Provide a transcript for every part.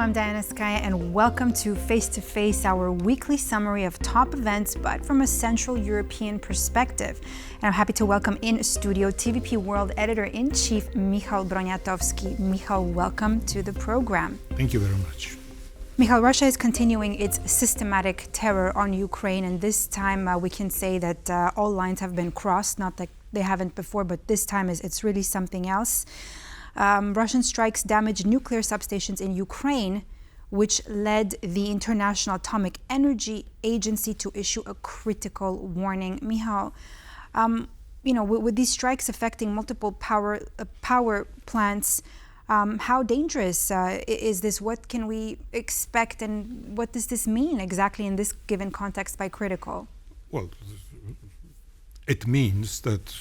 I'm Diana Skaya, and welcome to Face to Face, our weekly summary of top events, but from a Central European perspective. And I'm happy to welcome in studio TVP World Editor-in-Chief Michał Broniatowski. Michał, welcome to the program. Thank you very much. Michał, Russia is continuing its systematic terror on Ukraine, and this time we can say that all lines have been crossed, not that they haven't before, but this time it's really something else. Russian strikes damaged nuclear substations in Ukraine, which led the International Atomic Energy Agency to issue a critical warning. Michał, with these strikes affecting multiple power plants, how dangerous is this? What can we expect, and what does this mean exactly in this given context by critical? Well, it means that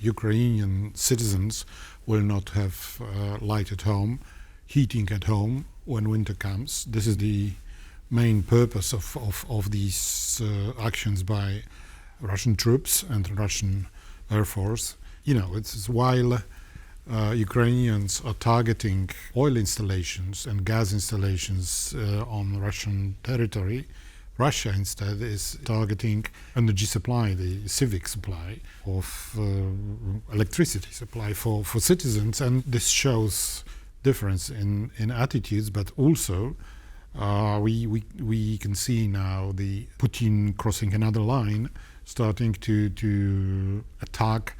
Ukrainian citizens will not have light at home, heating at home when winter comes. This is the main purpose of these actions by Russian troops and Russian Air Force. It's while Ukrainians are targeting oil installations and gas installations on Russian territory, Russia instead is targeting energy supply, the civic supply of electricity supply for citizens, and this shows difference in attitudes, but also we can see now the Putin crossing another line, starting to attack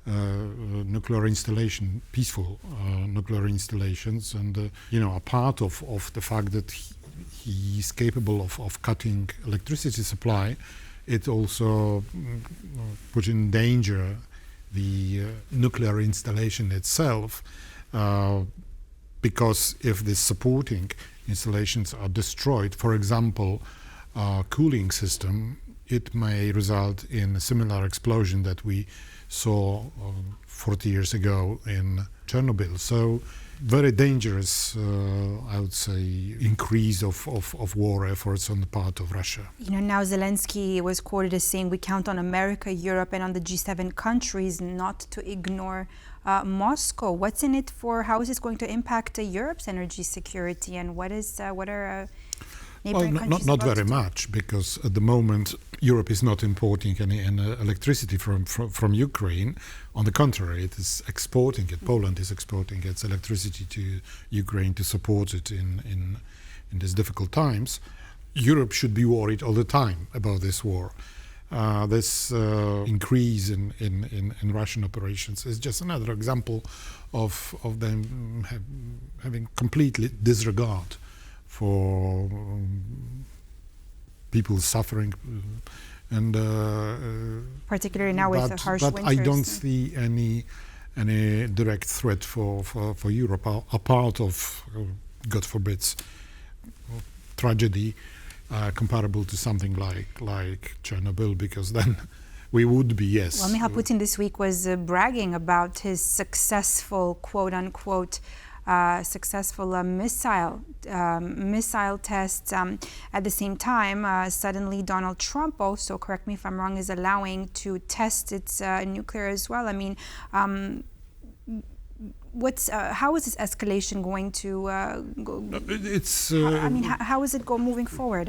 nuclear installation, peaceful nuclear installations, and a part of the fact that he is capable of cutting electricity supply, it also put in danger the nuclear installation itself, because if the supporting installations are destroyed, for example, cooling system, it may result in a similar explosion that we saw 40 years ago in Chernobyl. So very dangerous, I would say, increase of war efforts on the part of Russia. Now Zelensky was quoted as saying, we count on America, Europe, and on the G7 countries not to ignore Moscow. What's in it for, how is this going to impact Europe's energy security, and what are neighboring countries not very much, because at the moment Europe is not importing any electricity from Ukraine. On the contrary, it is exporting it. Poland is exporting its electricity to Ukraine to support it in these difficult times. Europe should be worried all the time about this war. This increase in Russian operations is just another example of them having completely disregard for people suffering, and particularly now with the harsh winters. But I don't see any direct threat for Europe, apart of, God forbid, tragedy comparable to something like Chernobyl, because then we would be, yes. Well, Michał, Putin this week was bragging about his successful, quote-unquote, missile tests. At the same time, suddenly Donald Trump also, correct me if I'm wrong, is allowing to test its nuclear as well. I mean, how is this escalation going to go? How is it moving forward?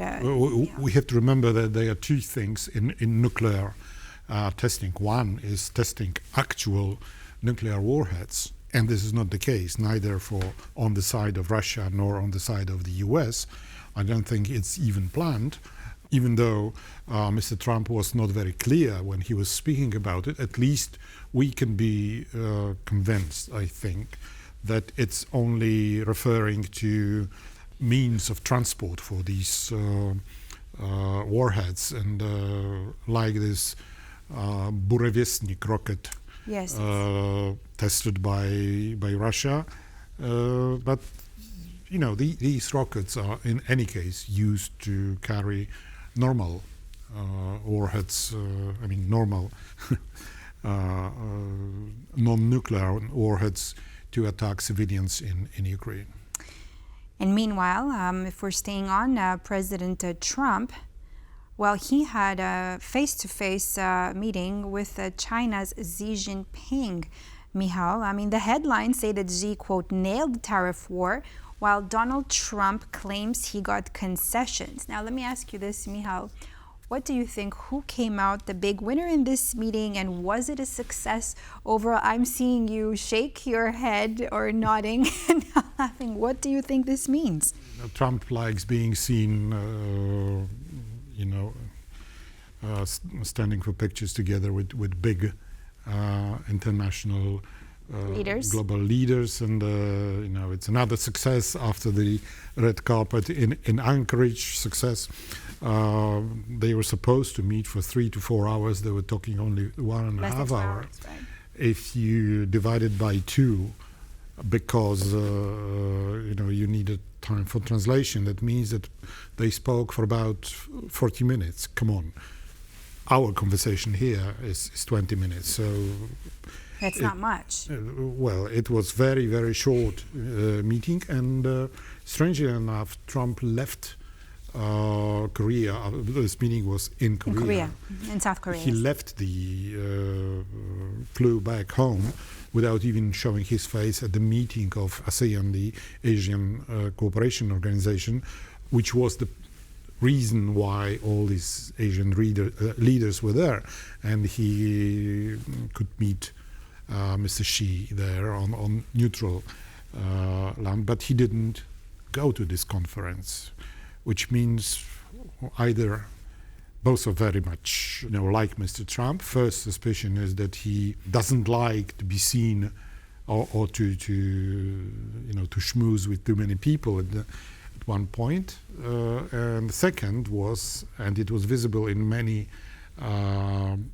We have to remember that there are two things in nuclear testing. One is testing actual nuclear warheads. And this is not the case, neither on the side of Russia nor on the side of the US. I don't think it's even planned, even though Mr. Trump was not very clear when he was speaking about it. At least we can be convinced, I think, that it's only referring to means of transport for these warheads, and like this Burevestnik rocket. Yes. Tested by Russia, but these rockets are in any case used to carry normal warheads. Normal non-nuclear warheads to attack civilians in Ukraine. And meanwhile, if we're staying on President Trump. Well, he had a face-to-face meeting with China's Xi Jinping. Michał, the headlines say that Xi, quote, nailed the tariff war, while Donald Trump claims he got concessions. Now, let me ask you this, Michał. What do you think? Who came out the big winner in this meeting, and was it a success overall? I'm seeing you shake your head or nodding and laughing. What do you think this means? Trump likes being seen, standing for pictures together with big international leaders, global leaders, and it's another success after the red carpet in Anchorage success. They were supposed to meet for 3 to 4 hours. They were talking only 1.5 hours. Right? If you divide it by 2, because you needed time for translation, that means that they spoke for about 40 minutes. Come on, our conversation here is 20 minutes, so that's not much. Well, it was very, very short meeting, and strangely enough, Trump left Korea. This meeting was in Korea. In South Korea. He left flew back home without even showing his face at the meeting of ASEAN, the Asian Cooperation Organization, which was the reason why all these Asian leaders were there, and he could meet Mr. Xi there on neutral land, but he didn't go to this conference, which means either both are very much like Mr. Trump. First suspicion is that he doesn't like to be seen or to schmooze with too many people at one point. And the second was, and it was visible in many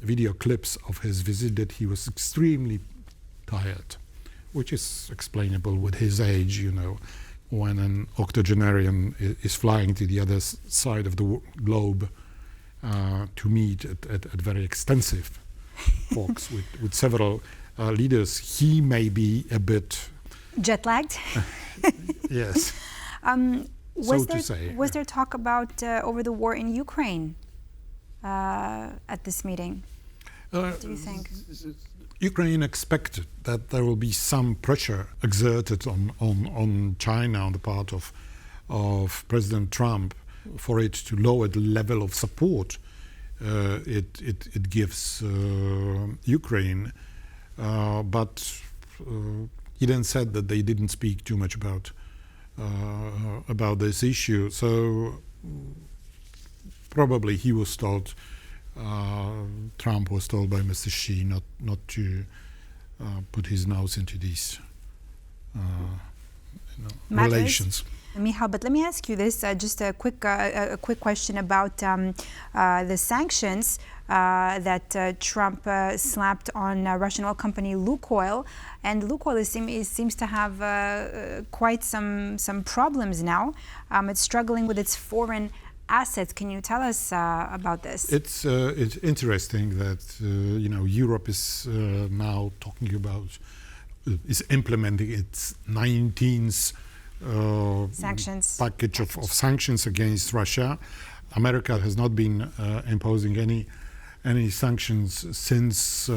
video clips of his visit, that he was extremely tired, which is explainable with his age, when an octogenarian is flying to the other side of the globe to meet at very extensive talks with several leaders. He may be a bit jet-lagged. Yes. Was there talk about over the war in Ukraine at this meeting? What do you think? Ukraine expected that there will be some pressure exerted on China on the part of President Trump for it to lower the level of support it gives Ukraine, but he then said that they didn't speak too much about this issue. So probably he was told, Trump was told by Mr. Xi not to put his nose into these relations. Michał, but let me ask you this, just a quick question about the sanctions that Trump slapped on Russian oil company Lukoil, and Lukoil seems to have quite some problems now. It's struggling with its foreign assets. Can you tell us about this? It's interesting that Europe is now talking about is implementing its 19th package of sanctions against Russia. America has not been imposing any sanctions since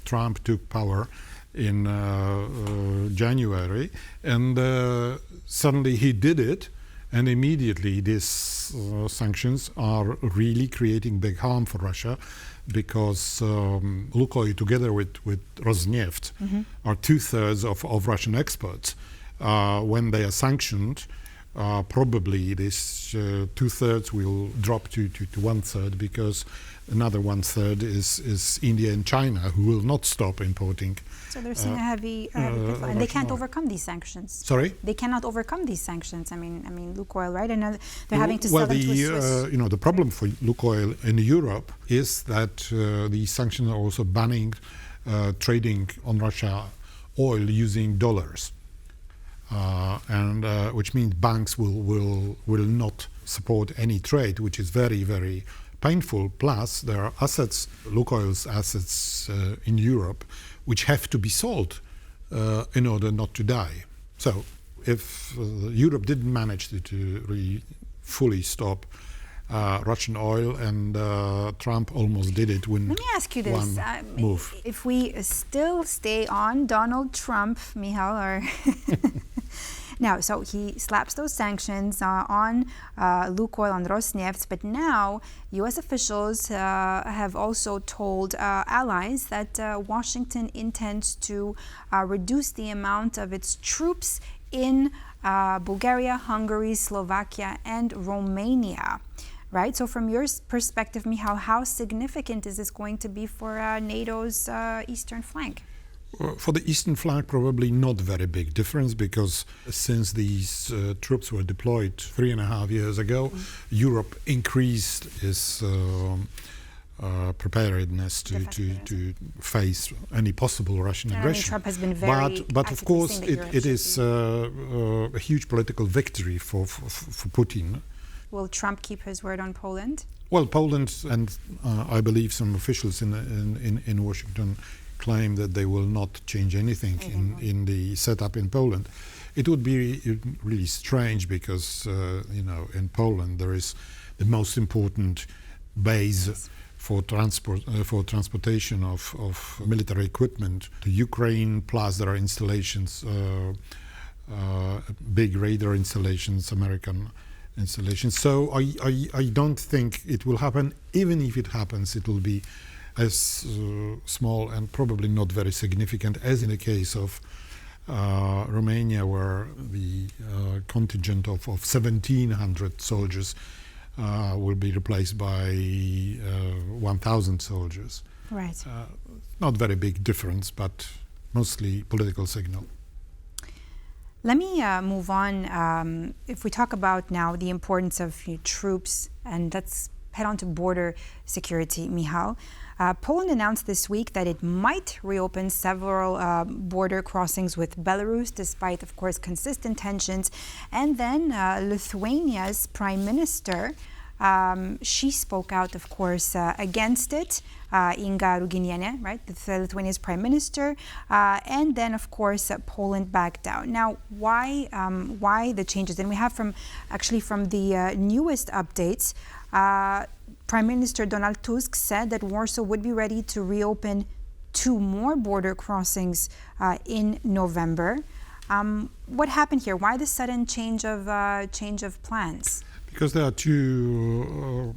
Trump took power in January, and suddenly he did it, and immediately these sanctions are really creating big harm for Russia, because Lukoil, together with Rosneft, are 2/3 of Russian exports. When they are sanctioned, probably this 2/3 will drop to 1/3, because another 1/3 is India and China, who will not stop importing. So they're seeing a heavy and they can't overcome these sanctions. Sorry? They cannot overcome these sanctions. I mean, Lukoil, right? And they're having to sell them to Swiss. The problem for Lukoil in Europe is that these sanctions are also banning trading on Russia oil using dollars. And which means banks will not support any trade, which is very, very painful. Plus, there are assets, Lukoil's assets in Europe, which have to be sold in order not to die. So, if Europe didn't manage to really fully stop Russian oil, and Trump almost did it when. Let me ask you this: move. If we still stay on Donald Trump, Michał, or Now, so he slaps those sanctions on Lukoil and Rosneft, but now U.S. officials have also told allies that Washington intends to reduce the amount of its troops in Bulgaria, Hungary, Slovakia, and Romania. Right? So from your perspective, Michał, how significant is this going to be for NATO's eastern flank? For the eastern flank, probably not very big difference, because since these troops were deployed 3.5 years ago, Europe increased its preparedness to face any possible Russian aggression. Trump has been very but of course, it is a huge political victory for Putin. Will Trump keep his word on Poland? Well, Poland, and I believe some officials in Washington claim that they will not change anything in the setup in Poland. It would be really strange, because in Poland there is the most important base for transportation of military equipment to Ukraine. Plus there are installations, big radar installations, American installations. So I don't think it will happen. Even if it happens, it will be as small and probably not very significant as in the case of Romania, where the contingent of 1,700 soldiers will be replaced by 1,000 soldiers. Right. Not very big difference, but mostly political signal. Let me move on. If we talk about now the importance of troops, and let's head on to border security, Michał. Poland announced this week that it might reopen several border crossings with Belarus, despite, of course, consistent tensions. And then Lithuania's prime minister, she spoke out, of course, against it. Inga Ruginienė, right, Lithuania's prime minister, and then, of course, Poland backed down. Now, why the changes? And we have from the newest updates, Prime Minister Donald Tusk said that Warsaw would be ready to reopen 2 more border crossings in November. What happened here? Why the sudden change of plans? Because there are two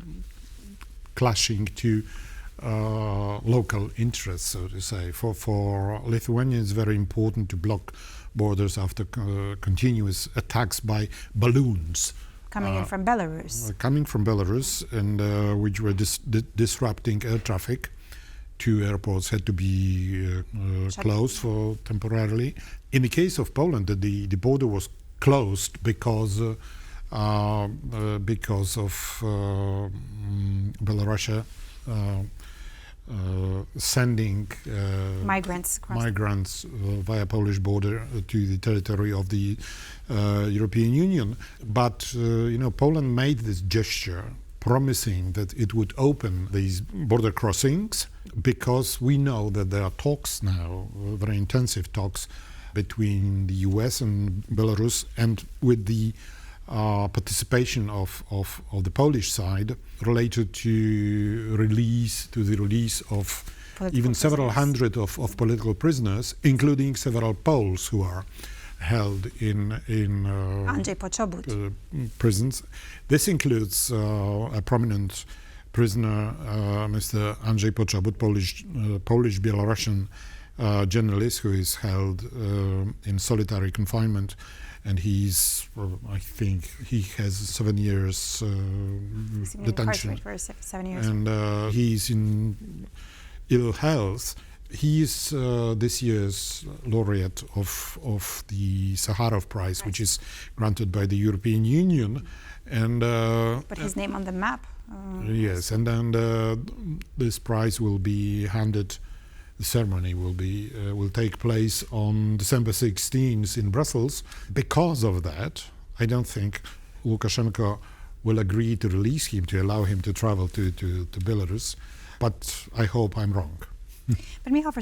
clashing local interests, so to say. For Lithuania, it's very important to block borders after continuous attacks by balloons. Coming in from Belarus. Coming from Belarus, and which were disrupting air traffic. 2 airports had to be closed for temporarily. In the case of Poland, the border was closed because of Belarus sending migrants via Polish border to the territory of the European Union. But Poland made this gesture promising that it would open these border crossings, because we know that there are talks now, very intensive talks, between the US and Belarus, and with the participation of the Polish side, related to the release of even several hundred of political prisoners, including several Poles who are held in Andrzej Poczobut prisons. This includes a prominent prisoner, Mr. Andrzej Poczobut, Polish Belarusian journalist, who is held in solitary confinement. And he's, I think, he has 7 years detention. For 7 years. And he's in ill health. He is this year's laureate of the Sakharov Prize, which is granted by the European Union. And put his name on the map. Yes, and then this prize will be handed. The ceremony will take place on December 16th in Brussels. Because of that, I don't think Lukashenko will agree to release him, to allow him to travel to Belarus. But I hope I'm wrong. But Michał,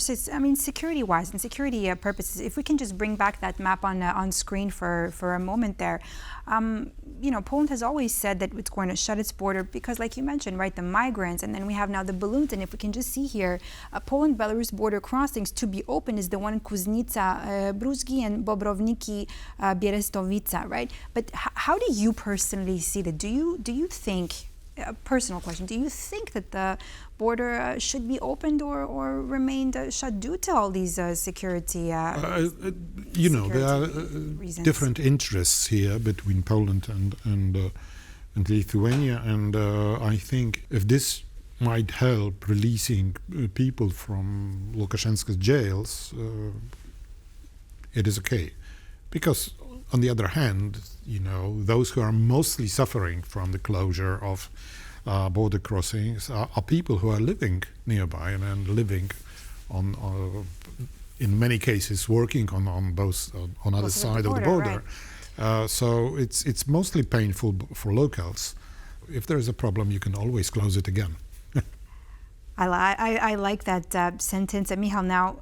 security-wise and security purposes, if we can just bring back that map on screen for a moment there, Poland has always said that it's going to shut its border because, like you mentioned, right, the migrants, and then we have now the balloons, and if we can just see here, Poland-Belarus border crossings to be open is the one in Kuznica, Bruzgi, and Bobrowniki, Bierestowica, right? But how do you personally see that? Do you think, a personal question, do you think that the border should be opened or remained shut due to all these security there are reasons? different interests here between Poland and Lithuania, and I think if this might help releasing people from Lukashenko's jails, it is okay. Because on the other hand, those who are mostly suffering from the closure of border crossings are people who are living nearby and living on, in many cases, working on both on other side of the border. Right. So it's mostly painful for locals. If there is a problem, you can always close it again. I like that sentence. And Michał, now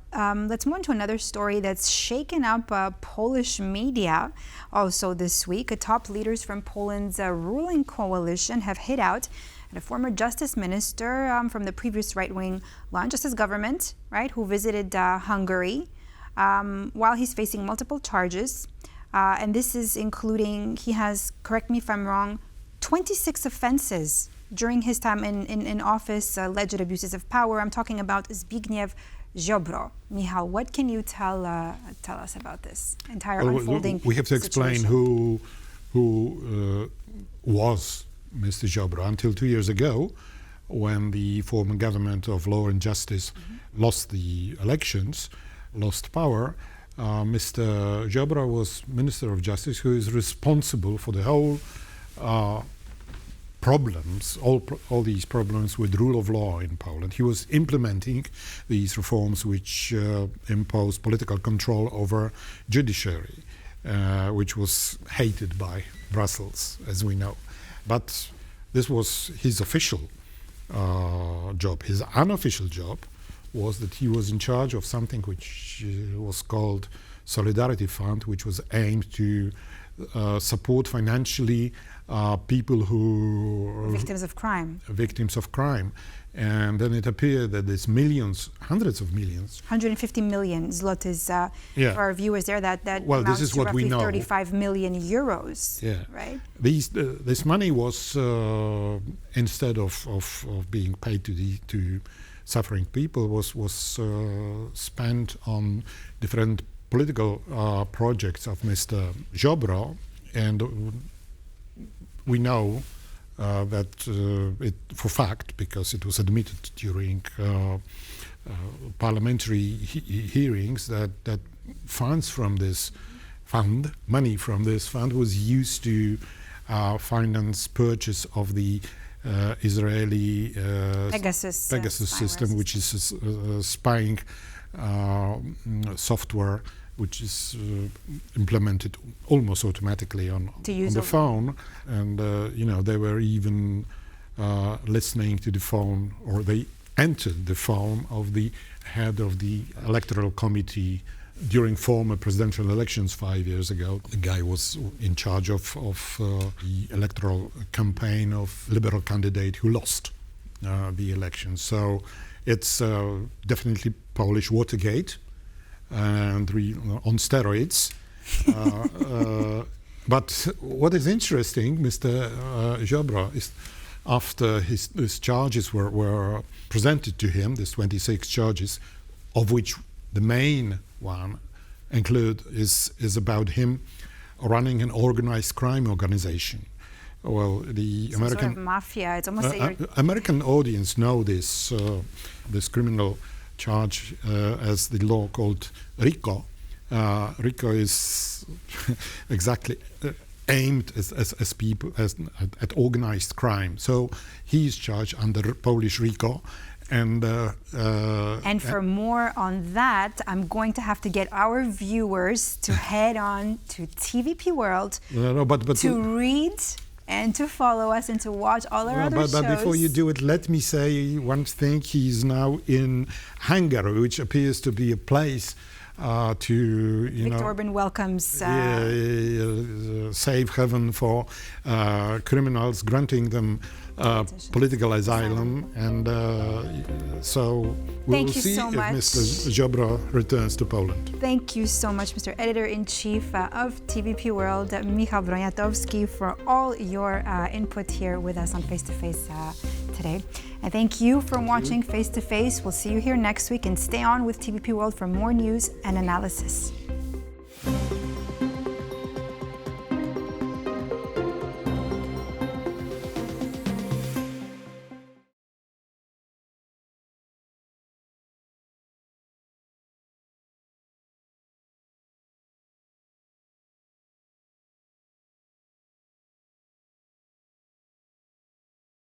let's move on to another story that's shaken up Polish media also this week. Top leaders from Poland's ruling coalition have hit out at a former justice minister from the previous right-wing Law and Justice government, right, who visited Hungary while he's facing multiple charges. And this is including, he has, correct me if I'm wrong, 26 offenses during his time in office, alleged abuses of power. I'm talking about Zbigniew Ziobro. Michał, what can you tell us about this entire unfolding We have to explain situation? who was Mr. Ziobro. Until 2 years ago, when the former government of Law and Justice lost the elections, lost power, Mr. Ziobro was Minister of Justice, who is responsible for the whole problems, all these problems with rule of law in Poland. He was implementing these reforms which imposed political control over judiciary, which was hated by Brussels, as we know. But this was his official job. His unofficial job was that he was in charge of something which was called Solidarity Fund, which was aimed to support financially people who are victims of crime. And then it appeared that there's millions, hundreds of millions, 150 million zlotys for our viewers there. That well, amounts this is to what roughly we know. 35 million euros. Yeah, right. This money was instead of being paid to suffering people was spent on different political projects of Mr. Ziobro, and we know that it for fact, because it was admitted during parliamentary hearings, that funds from this fund, money from this fund, was used to finance purchase of the Israeli Pegasus system, which is spying software, which is implemented almost automatically on the phone. And they were even listening to the phone, or they entered the phone of the head of the electoral committee during former presidential elections 5 years ago. The guy was in charge of the electoral campaign of liberal candidate who lost the election. So it's definitely Polish Watergate, and on steroids. But what is interesting, Mr. Ziobro, is after his charges were presented to him, these 26 charges, of which the main one is about him running an organized crime organization. Well, the American sort of mafia. It's almost American audience know this criminal charge as the law called RICO. RICO is exactly aimed as people at organized crime. So he is charged under Polish RICO. And for more on that, I'm going to have to get our viewers to head on to TVP World but to read and to follow us and to watch all our other shows. But before you do it, let me say one thing. He's now in Hungary, which appears to be a place to, Viktor Orban welcomes safe haven for criminals, granting them political asylum, and so we'll see if Mr. Ziobro returns to Poland. Thank you so much, Mr. Editor-in-Chief of TVP World, Michał Broniatowski, for all your input here with us on Face to Face today. And thank you for watching Face to Face. We'll see you here next week, and stay on with TVP World for more news and analysis.